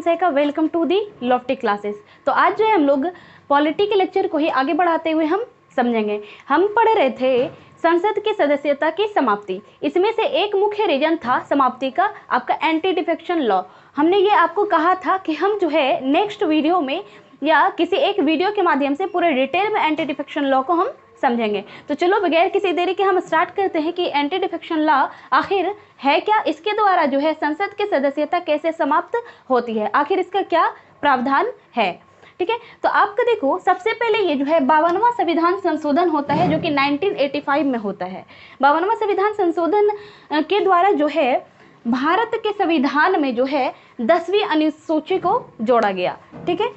Saika, welcome to the lofty classes. तो आज जो है हम लोग पॉलिटी के लेक्चर को ही आगे बढ़ाते हुए हम समझेंगे। हम पढ़ रहे थे संसद की सदस्यता की समाप्ति। इसमें से एक मुख्य रीजन था समाप्ति का आपका एंटी डिफेक्शन लॉ। हमने ये आपको कहा था कि हम जो है नेक्स्ट वीडियो में या किसी एक वीडियो के माध्यम से पूरे डिटेल में एंटी डिफेक्शन लॉ को हम समझेंगे। तो चलो बगैर किसी देरी के हम स्टार्ट करते हैं कि एंटी डिफेक्शन लॉ आखिर है क्या, इसके द्वारा जो है संसद की सदस्यता कैसे समाप्त होती है, आखिर इसका क्या प्रावधान है। ठीक है, तो आपका देखो सबसे पहले ये जो है 52वां संविधान संशोधन होता है जो कि 1985 में होता है। 52वां संविधान संशोधन के द्वारा जो है भारत के संविधान में जो है 10वीं अनुसूची को जोड़ा गया। ठीक है,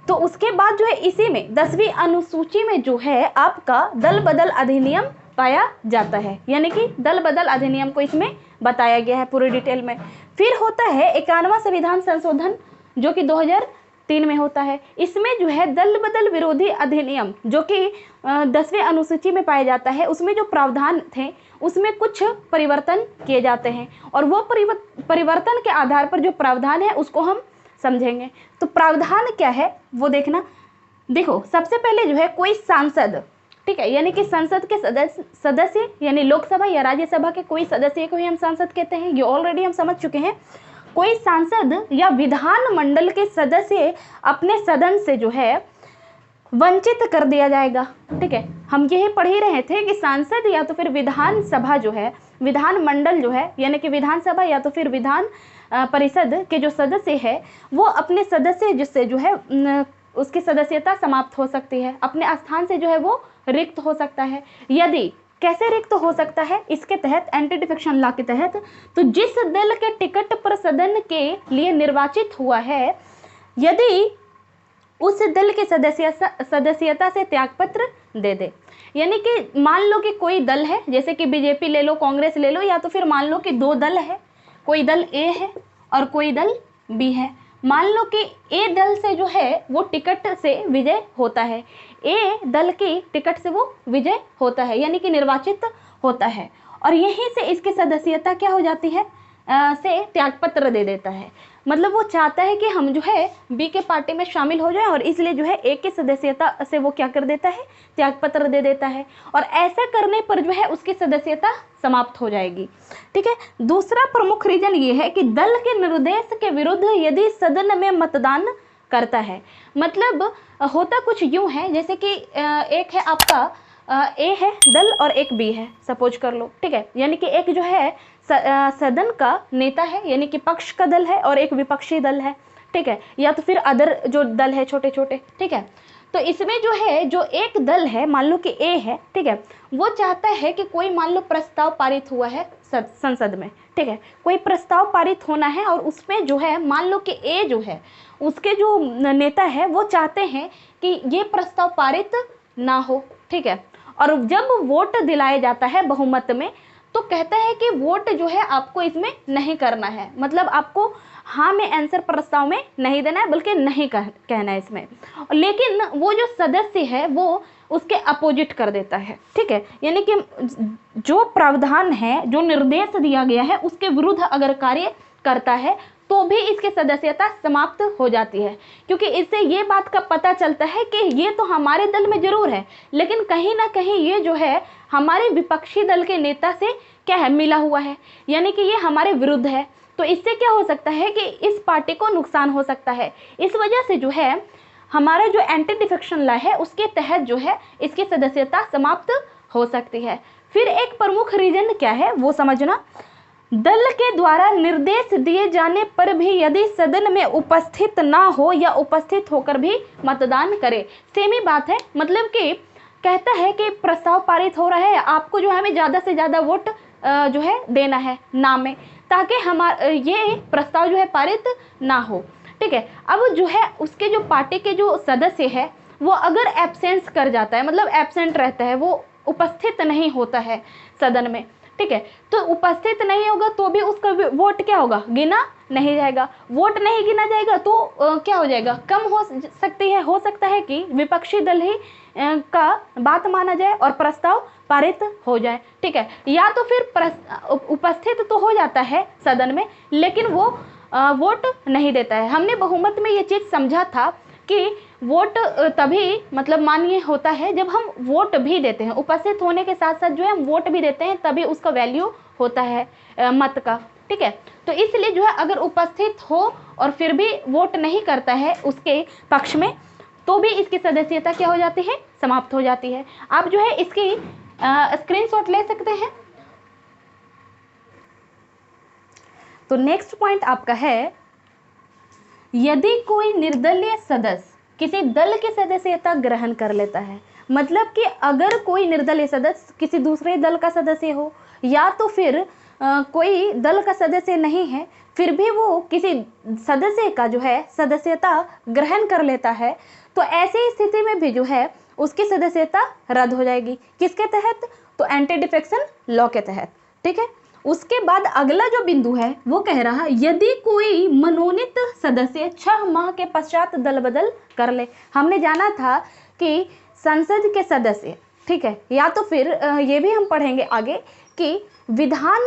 तो उसके बाद जो है इसी में 10वीं अनुसूची में जो है आपका दल बदल अधिनियम पाया जाता है, यानी कि दल बदल अधिनियम को इसमें बताया गया है पूरी डिटेल में। फिर होता है 51वां संविधान संशोधन जो कि 2003 में होता है। इसमें जो है दल बदल विरोधी अधिनियम जो कि 10वीं अनुसूची में पाया जाता है, उसमें जो प्रावधान थे उसमें कुछ परिवर्तन किए जाते हैं और वो परिवर्तन के आधार पर जो प्रावधान है उसको हम समझेंगे। तो प्रावधान क्या है वो देखना। देखो सबसे पहले जो है कोई सांसद, ठीक है, यानी कि संसद के सदस्य यानी लोकसभा या राज्यसभा के कोई सदस्य को ही हम सांसद कहते हैं, ये ऑलरेडी हम समझ चुके हैं। कोई सांसद या विधान मंडल के सदस्य अपने सदन से जो है वंचित कर दिया जाएगा। ठीक है, हम यही पढ़ ही रहे थे कि सांसद या तो फिर विधानसभा जो है, विधान मंडल जो है यानी कि विधानसभा या तो फिर विधान परिषद के जो सदस्य है वो अपने सदस्य जिससे जो है उसकी सदस्यता समाप्त हो सकती है, अपने स्थान से जो है वो रिक्त हो सकता है। यदि कैसे रिक्त हो सकता है इसके तहत एंटी डिफेक्शन लॉ के तहत, तो जिस दल के टिकट पर सदन के लिए निर्वाचित हुआ है यदि उस दल के सदस्यता से त्यागपत्र दे दे। यानी कि मान लो कि कोई दल है, जैसे कि बीजेपी ले लो, कांग्रेस ले लो, या तो फिर मान लो कि दो दल है, कोई दल ए है और कोई दल बी है। मान लो कि ए दल से जो है वो टिकट से विजय होता है, ए दल की टिकट से वो विजय होता है यानी कि निर्वाचित होता है, और यहीं से इसकी सदस्यता क्या हो जाती है, से त्यागपत्र दे देता है। मतलब वो चाहता है कि हम जो है बी के पार्टी में शामिल हो जाए और इसलिए जो है ए की सदस्यता से वो क्या कर देता है, त्यागपत्र दे देता है, और ऐसा करने पर जो है उसकी सदस्यता समाप्त हो जाएगी। ठीक है, दूसरा प्रमुख रीजन ये है कि दल के निर्देश के विरुद्ध यदि सदन में मतदान करता है। मतलब होता कुछ यूं है जैसे कि एक है आपका ए है दल और एक बी है, सपोज कर लो। ठीक है, यानी कि एक जो है सदन का नेता है यानी कि पक्ष का दल है और एक विपक्षी दल है। ठीक है, या तो फिर अदर जो दल है छोटे छोटे। ठीक है, तो इसमें जो है जो एक दल है मान लो कि ए है, ठीक है, वो चाहता है कि कोई मान लो प्रस्ताव पारित हुआ है संसद में। ठीक है, कोई प्रस्ताव पारित होना है और उसमें जो है मान लो कि ए जो है उसके जो नेता है वो चाहते हैं कि ये प्रस्ताव पारित ना हो। ठीक है, और जब वोट दिलाया जाता है बहुमत में तो कहता है कि वोट जो है आपको इसमें नहीं करना है, मतलब आपको हाँ में आंसर प्रस्ताव में नहीं देना है बल्कि नहीं कहना है इसमें। लेकिन वो जो सदस्य है वो उसके अपोजिट कर देता है। ठीक है, यानी कि जो प्रावधान है, जो निर्देश दिया गया है उसके विरुद्ध अगर कार्य करता है तो भी इसकी सदस्यता समाप्त हो जाती है, क्योंकि इससे ये बात का पता चलता है कि ये तो हमारे दल में जरूर है लेकिन कहीं ना कहीं ये जो है हमारे विपक्षी दल के नेता से क्या है, मिला हुआ है, यानी कि ये हमारे विरुद्ध है। तो इससे क्या हो सकता है कि इस पार्टी को नुकसान हो सकता है। इस वजह से जो है हमारा जो एंटी डिफेक्शन लॉ है उसके तहत जो है इसकी सदस्यता समाप्त हो सकती है। फिर एक प्रमुख रीजन क्या है वो समझना। दल के द्वारा निर्देश दिए जाने पर भी यदि सदन में उपस्थित ना हो या उपस्थित होकर भी मतदान करे, सेम ही बात है। मतलब कि कहता है कि प्रस्ताव पारित हो रहा है, आपको जो है हमें ज़्यादा से ज़्यादा वोट जो है देना है नाम में, ताकि हमारा ये प्रस्ताव जो है पारित ना हो। ठीक है, अब जो है उसके जो पार्टी के जो सदस्य है वो अगर एब्सेंस कर जाता है, मतलब एब्सेंट रहता है, वो उपस्थित नहीं होता है सदन में। ठीक है, तो उपस्थित नहीं होगा तो भी उसका वोट क्या होगा, गिना नहीं जाएगा। वोट नहीं गिना जाएगा तो क्या हो जाएगा, कम हो सकती है, हो सकता है कि विपक्षी दल ही का बात माना जाए और प्रस्ताव पारित हो जाए। ठीक है, या तो फिर उपस्थित तो हो जाता है सदन में लेकिन वो वोट नहीं देता है। हमने बहुमत में ये चीज़ समझा था कि वोट तभी मतलब मान्य होता है जब हम वोट भी देते हैं, उपस्थित होने के साथ साथ जो है हम वोट भी देते हैं, तभी उसका वैल्यू होता है मत का। ठीक है, तो इसलिए जो है अगर उपस्थित हो और फिर भी वोट नहीं करता है उसके पक्ष में, तो भी इसकी सदस्यता क्या हो जाती है, समाप्त हो जाती है। आप जो है इसकी स्क्रीनशॉट ले सकते हैं। तो नेक्स्ट पॉइंट आपका है, यदि कोई निर्दलीय सदस्य किसी दल की सदस्यता ग्रहण कर लेता है, मतलब कि अगर कोई निर्दलीय सदस्य किसी दूसरे दल का सदस्य हो या तो फिर कोई दल का सदस्य नहीं है, फिर भी वो किसी सदस्य का जो है सदस्यता ग्रहण कर लेता है, तो ऐसी स्थिति में भी जो है उसकी सदस्यता रद्द हो जाएगी। किसके तहत? तो एंटी डिफेक्शन लॉ के तहत। ठीक है, उसके बाद अगला जो बिंदु है वो कह रहा है, यदि कोई मनोनीत सदस्य 6 माह के पश्चात दल बदल कर ले। हमने जाना था कि संसद के सदस्य, ठीक है, या तो फिर ये भी हम पढ़ेंगे आगे कि विधान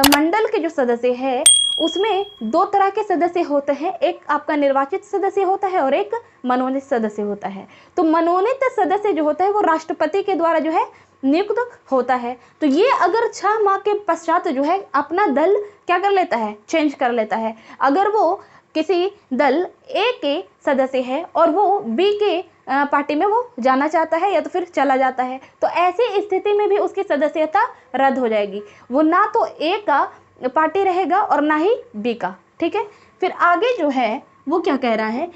मंडल के जो सदस्य है उसमें 2 तरह के सदस्य होते हैं, एक आपका निर्वाचित सदस्य होता है और एक मनोनीत सदस्य होता है। तो मनोनीत सदस्य जो होता है वो राष्ट्रपति के द्वारा जो है नियुक्त होता है। तो ये अगर 6 माह के पश्चात जो है अपना दल क्या कर लेता है, चेंज कर लेता है। अगर वो किसी दल ए के सदस्य है और वो बी के पार्टी में वो जाना चाहता है या तो फिर चला जाता है, तो ऐसी स्थिति में भी उसकी सदस्यता रद्द हो जाएगी। वो ना तो ए का पार्टी रहेगा और ना ही बी का। ठीक है, फिर आगे जो है वो क्या कह रहा है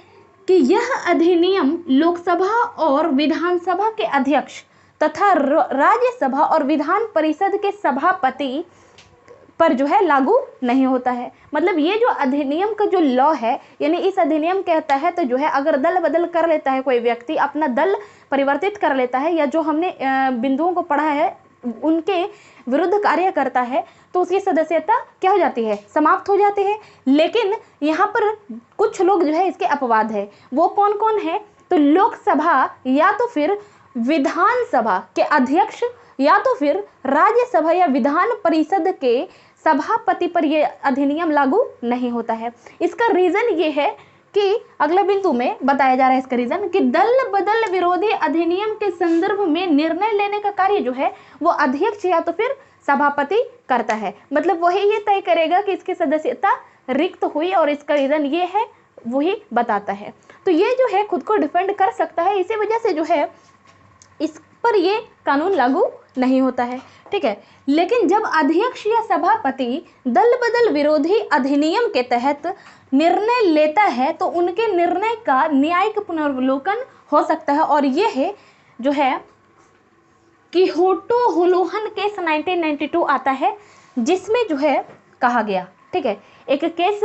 कि यह अधिनियम लोकसभा और विधानसभा के अध्यक्ष तथा राज्यसभा और विधान परिषद के सभापति पर जो है लागू नहीं होता है। मतलब ये जो अधिनियम का जो लॉ है, यानी इस अधिनियम कहता है तो जो है अगर दल बदल कर लेता है कोई व्यक्ति, अपना दल परिवर्तित कर लेता है या जो हमने बिंदुओं को पढ़ा है उनके विरुद्ध कार्य करता है, तो उसकी सदस्यता क्या हो जाती है, समाप्त हो जाती है। लेकिन यहाँ पर कुछ लोग जो है इसके अपवाद है। वो कौन कौन है? तो लोकसभा या तो फिर विधानसभा के अध्यक्ष या तो फिर राज्यसभा या विधान परिषद के सभापति पर यह अधिनियम लागू नहीं होता है। इसका रीजन ये है कि अगले बिंदु में बताया जा रहा है इसका रीजन कि दल बदल विरोधी अधिनियम के संदर्भ में निर्णय लेने का कार्य जो है वो अध्यक्ष या तो फिर सभापति करता है। मतलब वही ये तय करेगा कि इसकी सदस्यता रिक्त हुई और इसका रीजन ये है, वही बताता है। तो ये जो है खुद को डिफेंड कर सकता है, इसी वजह से जो है इस पर ये कानून लागू नहीं होता है। ठीक है, लेकिन जब अध्यक्ष या सभापति दल बदल विरोधी अधिनियम के तहत निर्णय लेता है तो उनके निर्णय का न्यायिक पुनर्वलोकन हो सकता है। और ये है जो है किहोटो होलोहन केस 1992 आता है, जिसमें जो है कहा गया, ठीक है, एक केस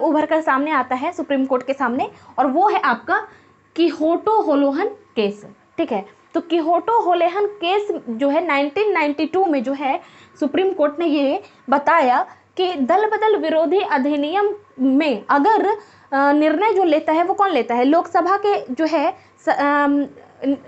उभर कर सामने आता है सुप्रीम कोर्ट के सामने, और वो है आपका किहोटो होलोहन केस। ठीक है, तो किहोटो होलोहन केस जो है 1992 में जो है सुप्रीम कोर्ट ने ये बताया कि दल बदल विरोधी अधिनियम में अगर निर्णय जो लेता है वो कौन लेता है? लोकसभा के जो है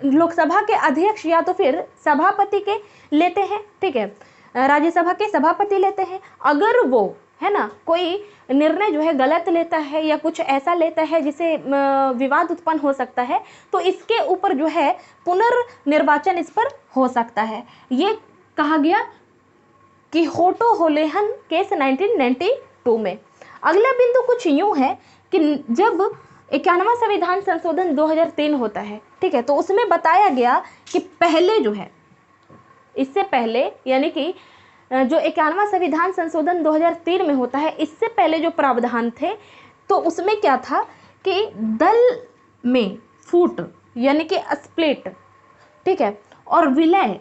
लोकसभा के अध्यक्ष या तो फिर सभापति के लेते हैं। ठीक है, राज्यसभा के सभापति लेते हैं। अगर वो है ना कोई निर्णय जो है गलत लेता है या कुछ ऐसा लेता है जिसे विवाद उत्पन्न हो सकता है, तो इसके ऊपर जो है पुनर्निर्वाचन इस पर हो सकता है। ये कहा गया किहोटो होलोहन केस 1992 में। अगला बिंदु कुछ यूं है कि जब 91वां संविधान संशोधन 2003 होता है, ठीक है, तो उसमें बताया गया कि पहले जो है, इससे पहले यानी कि जो 91वां संविधान संशोधन 2003 में होता है, इससे पहले जो प्रावधान थे तो उसमें क्या था कि दल में फूट यानी कि स्प्लिट, ठीक है, और विलय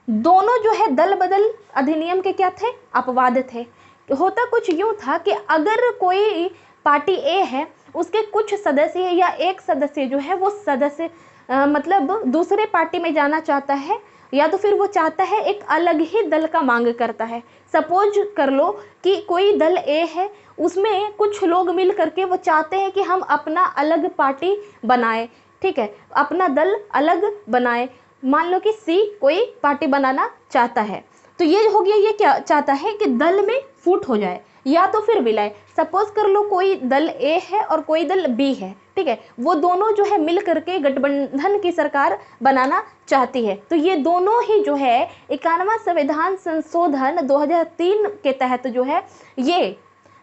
दोनों जो है दल बदल अधिनियम के क्या थे? अपवाद थे। होता कुछ यूं था कि अगर कोई पार्टी ए है, उसके कुछ सदस्य या एक सदस्य जो है वो सदस्य मतलब दूसरे पार्टी में जाना चाहता है या तो फिर वो चाहता है एक अलग ही दल का मांग करता है। सपोज कर लो कि कोई दल ए है, उसमें कुछ लोग मिल करके वो चाहते हैं कि हम अपना अलग पार्टी बनाए, ठीक है, अपना दल अलग बनाए। मान लो कि सी कोई पार्टी बनाना चाहता है, तो ये हो गया, ये क्या चाहता है कि दल में फूट हो जाए या तो फिर विलय। सपोज कर लो कोई दल ए है और कोई दल बी है, ठीक है, वो दोनों जो है मिल करके गठबंधन की सरकार बनाना चाहती है। तो ये दोनों ही जो है 51वां संविधान संशोधन 2003 के तहत जो है ये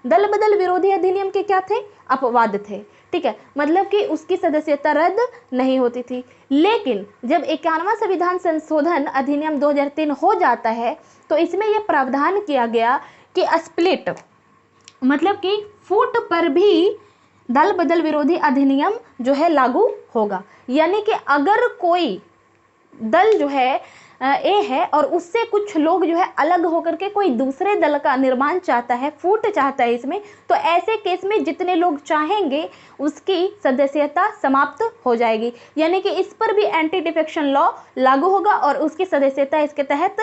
दल बदल विरोधी अधिनियम के क्या थे, अपवाद थे, ठीक है, मतलब कि उसकी सदस्यता रद्द नहीं होती थी। लेकिन जब 51वां संविधान संशोधन अधिनियम 2003 हो जाता है तो इसमें यह प्रावधान किया गया कि स्प्लिट मतलब कि फूट पर भी दल बदल विरोधी अधिनियम जो है लागू होगा। यानी कि अगर कोई दल जो है ए है और उससे कुछ लोग जो है अलग होकर के कोई दूसरे दल का निर्माण चाहता है, फूट चाहता है इसमें, तो ऐसे केस में जितने लोग चाहेंगे उसकी सदस्यता समाप्त हो जाएगी। यानी कि इस पर भी एंटी डिफेक्शन लॉ लागू होगा और उसकी सदस्यता इसके तहत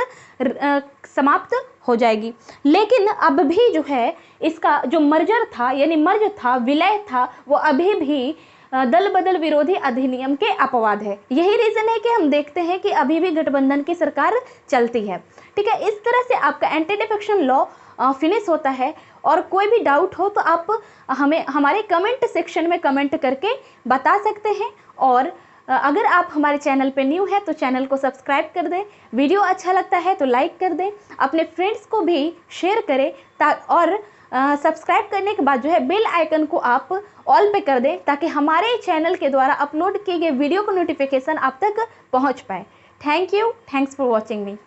समाप्त हो जाएगी। लेकिन अब भी जो है इसका जो मर्जर था यानी मर्ज था, विलय था, वो अभी भी दल बदल विरोधी अधिनियम के अपवाद है। यही रीजन है कि हम देखते हैं कि अभी भी गठबंधन की सरकार चलती है, ठीक है। इस तरह से आपका एंटी डिफेक्शन लॉ फिनिश होता है। और कोई भी डाउट हो तो आप हमें हमारे कमेंट सेक्शन में कमेंट करके बता सकते हैं। और अगर आप हमारे चैनल पे न्यू है तो चैनल को सब्सक्राइब कर दें, वीडियो अच्छा लगता है तो लाइक कर दें, अपने फ्रेंड्स को भी शेयर करें और सब्सक्राइब करने के बाद जो है बेल आइकन को आप ऑल पे कर दें ताकि हमारे चैनल के द्वारा अपलोड किए गए वीडियो का नोटिफिकेशन आप तक पहुंच पाए। Thank you, thanks for watching me.